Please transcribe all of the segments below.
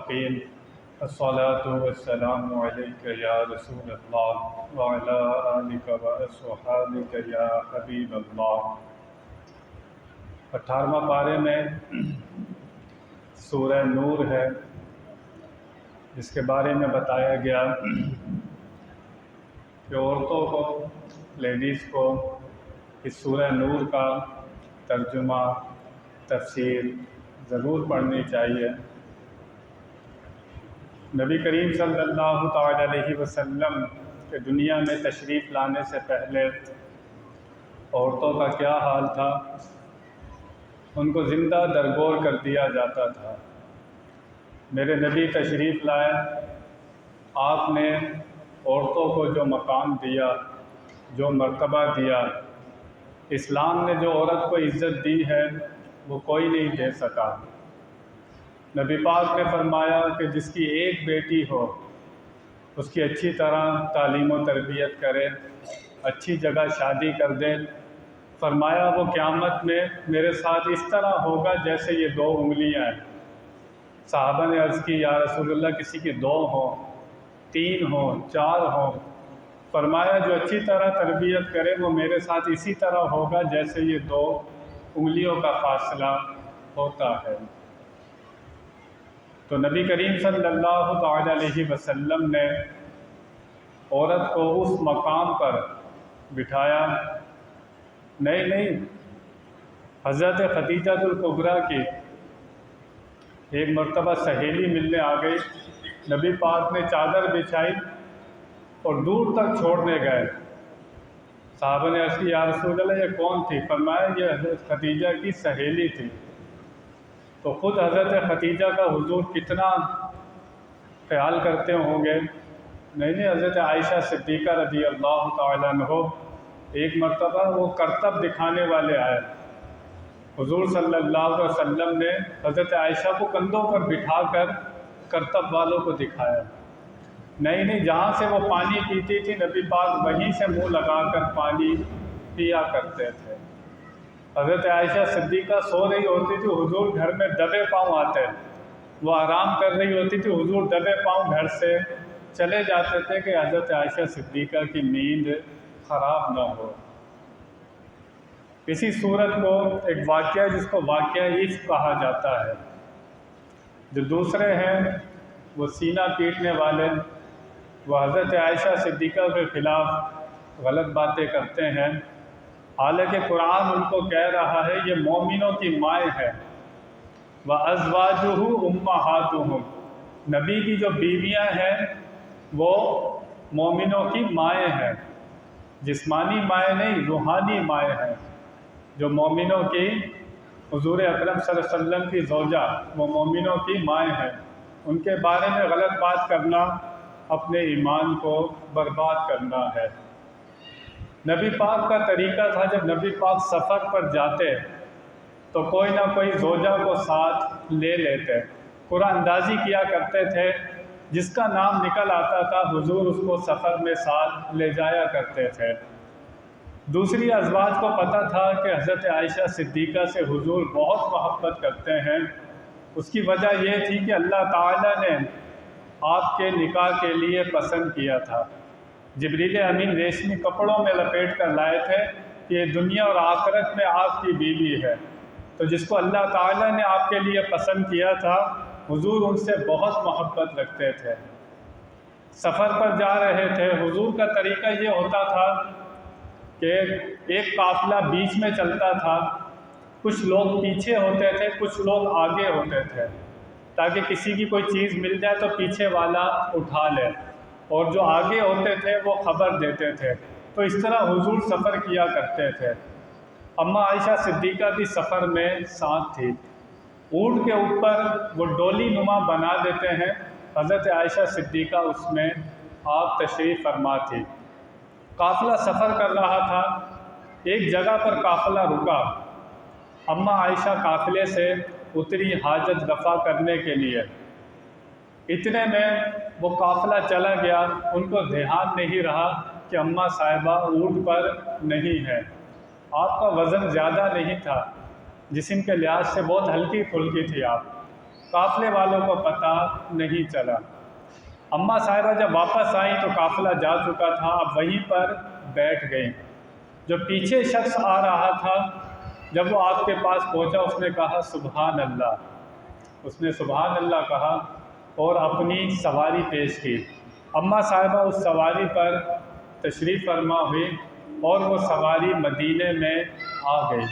المتقين الصلاة والسلام عليك يا رسول الله وعلى آلك وأصحابك يا حبيب اللہ۔ 18واں پارے میں سورہ نور ہے، جس کے بارے میں بتایا گیا کہ عورتوں کو، لیڈیز کو اس سورہ نور کا ترجمہ، تفسیر ضرور پڑھنی چاہیے۔ نبی کریم صلی اللہ تعالی علیہ وسلم کے دنیا میں تشریف لانے سے پہلے عورتوں کا کیا حال تھا؟ ان کو زندہ درگور کر دیا جاتا تھا۔ میرے نبی تشریف لائے، آپ نے عورتوں کو جو مقام دیا، جو مرتبہ دیا، اسلام نے جو عورت کو عزت دی ہے وہ کوئی نہیں دے سکا۔ نبی پاک نے فرمایا کہ جس کی ایک بیٹی ہو، اس کی اچھی طرح تعلیم و تربیت کرے، اچھی جگہ شادی کر دے، فرمایا وہ قیامت میں میرے ساتھ اس طرح ہوگا جیسے یہ 2 انگلیاں ہیں۔ صحابہ نے عرض کی یا رسول اللہ کسی کی 2 ہوں، 3 ہوں، 4 ہوں؟ فرمایا جو اچھی طرح تربیت کرے وہ میرے ساتھ اسی طرح ہوگا جیسے یہ 2 انگلیوں کا فاصلہ ہوتا ہے۔ تو نبی کریم صلی اللہ تعالی علیہ وسلم نے عورت کو اس مقام پر بٹھایا۔ نہیں، حضرت خدیجہ الکبریٰ کی ایک مرتبہ سہیلی ملنے آ گئی، نبی پاک نے چادر بچھائی اور دور تک چھوڑنے گئے۔ صحابہ نے عرض کی یا رسول اللہ یہ کون تھی؟ فرمایا یہ حضرت خدیجہ کی سہیلی تھی۔ تو خود حضرت خدیجہ کا حضور کتنا خیال کرتے ہوں گے۔ نہیں، حضرت عائشہ صدیقہ رضی اللہ تعالیٰ عنہ ایک مرتبہ وہ کرتب دکھانے والے آئے، حضور صلی اللہ علیہ وسلم نے حضرت عائشہ کو کندھوں پر بٹھا کر کرتب والوں کو دکھایا۔ نہیں، جہاں سے وہ پانی پیتی تھی نبی پاک وہیں سے منہ لگا کر پانی پیا کرتے تھے۔ حضرت عائشہ صدیقہ سو رہی ہوتی تھی، حضور گھر میں دبے پاؤں آتے، وہ آرام کر رہی ہوتی تھی، حضور دبے پاؤں گھر سے چلے جاتے تھے کہ حضرت عائشہ صدیقہ کی نیند خراب نہ ہو۔ اسی صورت کو ایک واقعہ جس کو واقعہ عشق کہا جاتا ہے، جو دوسرے ہیں وہ سینہ پیٹنے والے، وہ حضرت عائشہ صدیقہ کے خلاف غلط باتیں کرتے ہیں، حالانکہ قرآن ان کو کہہ رہا ہے یہ مومنوں کی مائیں ہیں۔ وَأَزْوَاجُهُ أُمَّهَاتُهُمْ، نبی کی جو بیویاں ہیں وہ مومنوں کی مائیں ہیں، جسمانی مائیں نہیں، روحانی مائیں ہیں۔ جو مومنوں کی، حضور اکرم صلی اللہ علیہ وسلم کی زوجہ، وہ مومنوں کی مائیں ہیں۔ ان کے بارے میں غلط بات کرنا اپنے ایمان کو برباد کرنا ہے۔ نبی پاک کا طریقہ تھا جب نبی پاک سفر پر جاتے تو کوئی نہ کوئی زوجہ کو ساتھ لے لیتے، قرآن اندازی کیا کرتے تھے، جس کا نام نکل آتا تھا حضور اس کو سفر میں ساتھ لے جایا کرتے تھے۔ دوسری ازواج کو پتہ تھا کہ حضرت عائشہ صدیقہ سے حضور بہت محبت کرتے ہیں، اس کی وجہ یہ تھی کہ اللہ تعالیٰ نے آپ کے نکاح کے لیے پسند کیا تھا۔ جبریل امین ریشمی کپڑوں میں لپیٹ کر لائے تھے کہ یہ دنیا اور آخرت میں آپ کی بیوی ہے۔ تو جس کو اللہ تعالیٰ نے آپ کے لیے پسند کیا تھا، حضور ان سے بہت محبت رکھتے تھے۔ سفر پر جا رہے تھے، حضور کا طریقہ یہ ہوتا تھا کہ ایک قافلہ بیچ میں چلتا تھا، کچھ لوگ پیچھے ہوتے تھے، کچھ لوگ آگے ہوتے تھے، تاکہ کسی کی کوئی چیز مل جائے تو پیچھے والا اٹھا لے، اور جو آگے ہوتے تھے وہ خبر دیتے تھے۔ تو اس طرح حضور سفر کیا کرتے تھے۔ اماں عائشہ صدیقہ بھی سفر میں ساتھ تھی۔ اونٹ کے اوپر وہ ڈولی نما بنا دیتے ہیں، حضرت عائشہ صدیقہ اس میں آپ تشریف فرما تھی۔ قافلہ سفر کر رہا تھا، ایک جگہ پر قافلہ رکا، اماں عائشہ قافلے سے اتری حاجت رفع کرنے کے لیے۔ اتنے میں وہ قافلہ چلا گیا، ان کو دھیان نہیں رہا کہ اماں صاحبہ اونٹ پر نہیں ہے، آپ کا وزن زیادہ نہیں تھا، جسم کے لحاظ سے بہت ہلکی پھلکی تھی آپ، قافلے والوں کو پتہ نہیں چلا۔ اماں صاحبہ جب واپس آئیں تو قافلہ جا چکا تھا، اب وہیں پر بیٹھ گئیں۔ جو پیچھے شخص آ رہا تھا جب وہ آپ کے پاس پہنچا اس نے کہا سبحان اللہ، اس نے سبحان اللہ کہا اور اپنی سواری پیش کی۔ اماں صاحبہ اس سواری پر تشریف فرما ہوئی اور وہ سواری مدینے میں آ گئی۔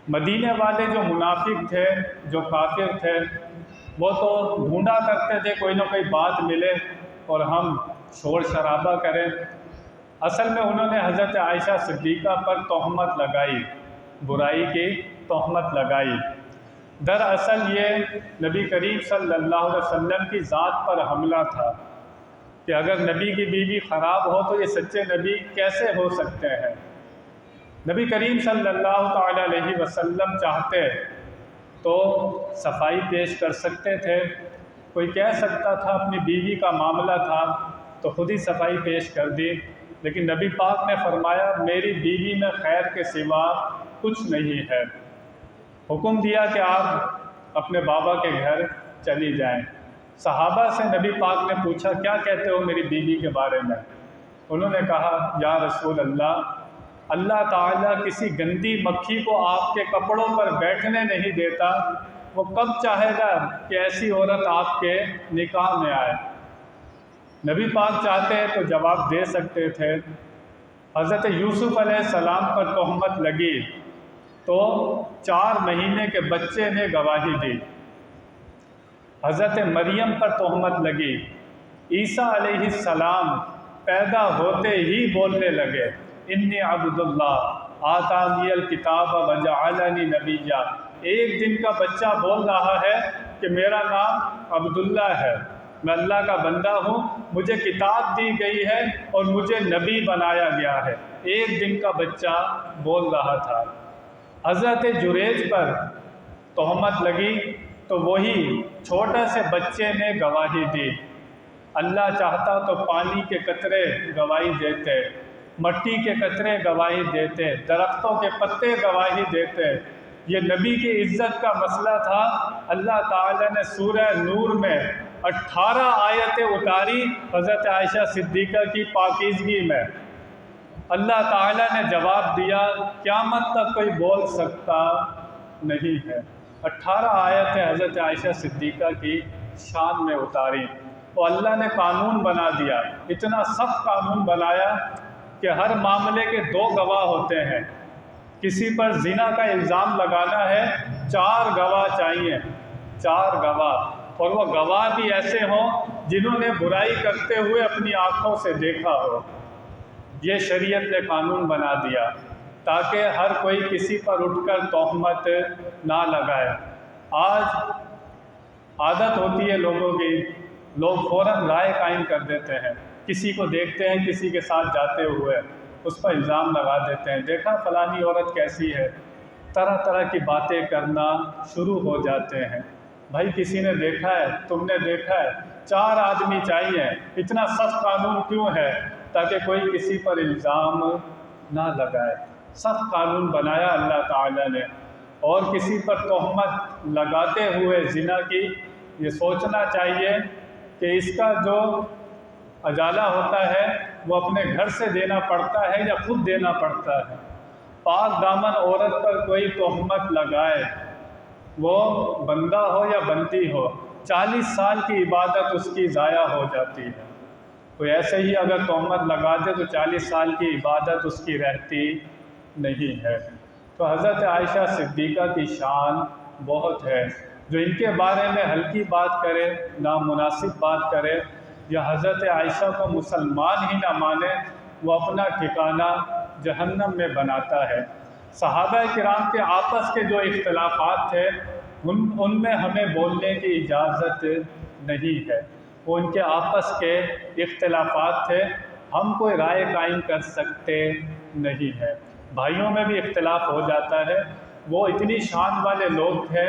مدینے والے جو منافق تھے، جو کافر تھے، وہ تو ڈھونڈا کرتے تھے کوئی نہ کوئی بات ملے اور ہم شور شرابہ کریں۔ اصل میں انہوں نے حضرت عائشہ صدیقہ پر تہمت لگائی، برائی کی تہمت لگائی۔ دراصل یہ نبی کریم صلی اللہ علیہ وسلم کی ذات پر حملہ تھا کہ اگر نبی کی بیوی خراب ہو تو یہ سچے نبی کیسے ہو سکتے ہیں۔ نبی کریم صلی اللہ تعالی علیہ وسلم چاہتے تو صفائی پیش کر سکتے تھے، کوئی کہہ سکتا تھا اپنی بیوی کا معاملہ تھا تو خود ہی صفائی پیش کر دی، لیکن نبی پاک نے فرمایا میری بیوی میں خیر کے سوا کچھ نہیں ہے۔ حکم دیا کہ آپ اپنے بابا کے گھر چلی جائیں۔ صحابہ سے نبی پاک نے پوچھا کیا کہتے ہو میری بیوی کے بارے میں؟ انہوں نے کہا یا رسول اللہ، اللہ تعالیٰ کسی گندی مکھی کو آپ کے کپڑوں پر بیٹھنے نہیں دیتا، وہ کب چاہے گا کہ ایسی عورت آپ کے نکاح میں آئے؟ نبی پاک چاہتے تو جواب دے سکتے تھے۔ حضرت یوسف علیہ السلام پر تہمت لگی تو 4 مہینے کے بچے نے گواہی دی۔ حضرت مریم پر تہمت لگی، عیسیٰ علیہ السلام پیدا ہوتے ہی بولنے لگے انی عبد اللہ آتانی الکتاب وجعلنی نبیا۔ ایک دن کا بچہ بول رہا ہے کہ میرا نام عبداللہ ہے، میں اللہ کا بندہ ہوں، مجھے کتاب دی گئی ہے اور مجھے نبی بنایا گیا ہے۔ ایک دن کا بچہ بول رہا تھا۔ حضرت جریج پر تہمت لگی تو وہی چھوٹے سے بچے نے گواہی دی۔ اللہ چاہتا تو پانی کے قطرے گواہی دیتے، مٹی کے قطرے گواہی دیتے، درختوں کے پتے گواہی دیتے۔ یہ نبی کی عزت کا مسئلہ تھا۔ اللہ تعالیٰ نے سورہ نور میں 18 آیتیں اتاری حضرت عائشہ صدیقہ کی پاکیزگی میں۔ اللہ تعالیٰ نے جواب دیا قیامت تک کوئی بول سکتا نہیں ہے۔ 18 آیتیں حضرت عائشہ صدیقہ کی شان میں اتاری، اور اللہ نے قانون بنا دیا، اتنا سخت قانون بنایا کہ ہر معاملے کے 2 گواہ ہوتے ہیں۔ کسی پر زنا کا الزام لگانا ہے 4 گواہ چاہیے، 4 گواہ، اور وہ گواہ بھی ایسے ہوں جنہوں نے برائی کرتے ہوئے اپنی آنکھوں سے دیکھا ہو۔ یہ شریعت نے قانون بنا دیا تاکہ ہر کوئی کسی پر اٹھ کر تہمت نہ لگائے۔ آج عادت ہوتی ہے لوگوں کی، لوگ فوراً رائے قائم کر دیتے ہیں، کسی کو دیکھتے ہیں کسی کے ساتھ جاتے ہوئے اس پر الزام لگا دیتے ہیں، دیکھا فلانی عورت کیسی ہے، طرح طرح کی باتیں کرنا شروع ہو جاتے ہیں۔ بھائی کسی نے دیکھا ہے، تم نے دیکھا ہے، 4 آدمی چاہیے۔ اتنا سخت قانون کیوں ہے؟ تاکہ کوئی کسی پر الزام نہ لگائے۔ سخت قانون بنایا اللہ تعالیٰ نے، اور کسی پر تہمت لگاتے ہوئے زنا کی یہ سوچنا چاہیے کہ اس کا جو اجالہ ہوتا ہے وہ اپنے گھر سے دینا پڑتا ہے یا خود دینا پڑتا ہے۔ پاک دامن عورت پر کوئی تہمت لگائے، وہ بندہ ہو یا بندی ہو، 40 سال کی عبادت اس کی ضائع ہو جاتی ہے۔ کوئی ایسے ہی اگر تہمت لگا دے تو 40 سال کی عبادت اس کی رہتی نہیں ہے۔ تو حضرت عائشہ صدیقہ کی شان بہت ہے۔ جو ان کے بارے میں ہلکی بات کرے، نامناسب بات کرے، یا حضرت عائشہ کو مسلمان ہی نہ مانے، وہ اپنا ٹھکانہ جہنم میں بناتا ہے۔ صحابہ کرام کے آپس کے جو اختلافات تھے ان میں ہمیں بولنے کی اجازت نہیں ہے، وہ ان کے آپس کے اختلافات تھے، ہم کوئی رائے قائم کر سکتے نہیں ہیں۔ بھائیوں میں بھی اختلاف ہو جاتا ہے، وہ اتنی شان والے لوگ تھے،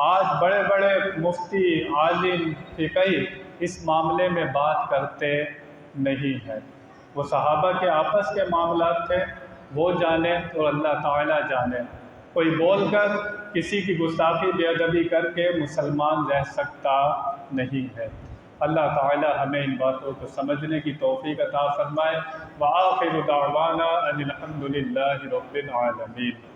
آج بڑے بڑے مفتی، عالم، فقیہ اس معاملے میں بات کرتے نہیں ہیں۔ وہ صحابہ کے آپس کے معاملات تھے، وہ جانے اور اللہ تعالیٰ جانے۔ کوئی بول کر کسی کی گستاخی بے ادبی کر کے مسلمان رہ سکتا نہیں ہے۔ اللہ تعالی ہمیں ان باتوں کو سمجھنے کی توفیق عطا فرمائے۔ وآخر دعوانا ان الحمد للہ رب العالمین۔